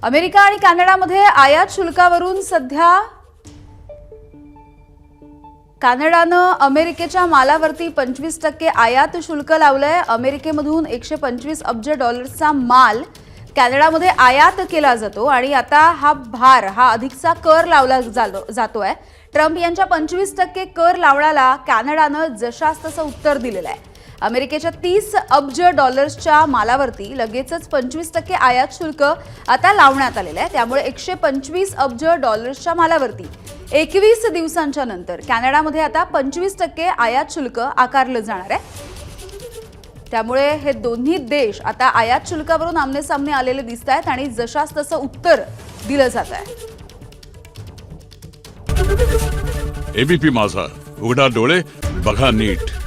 America आणि कॅनडामध्ये आयात शुल्कावरून सध्या कॅनडानं अमेरिकेच्या मालावरती 25% आयात शुल्क लावलंय। अमेरिकेमधून 125 अब्ज डॉलर्सचा माल कॅनडामध्ये आयात केला जातो आणि आता हा अधिकचा कर लावला जातोय। ट्रम्प यांच्या 25% कर लावण्याला कॅनडानं जशास तसं उत्तर दिलेलं आहे। अमेरिकेच्या 30 अब्ज डॉलर्सच्या मालावरती लगेचच 25% आयात शुल्क आता लावण्यात आलेलं आहे। त्यामुळे 125 अब्ज डॉलर्सच्या मालावरती 21 दिवसांच्या नंतर कॅनडामध्ये आता 25% आयात शुल्क आकारलं जाणार आहे। त्यामुळे हे दोन्ही देश आता आयात शुल्कावरून आमने-सामने आलेले दिसतायत आणि जशास तसं उत्तर दिलं जात आहे। एबीपी माझा, उघडा डोळे बघा नीट।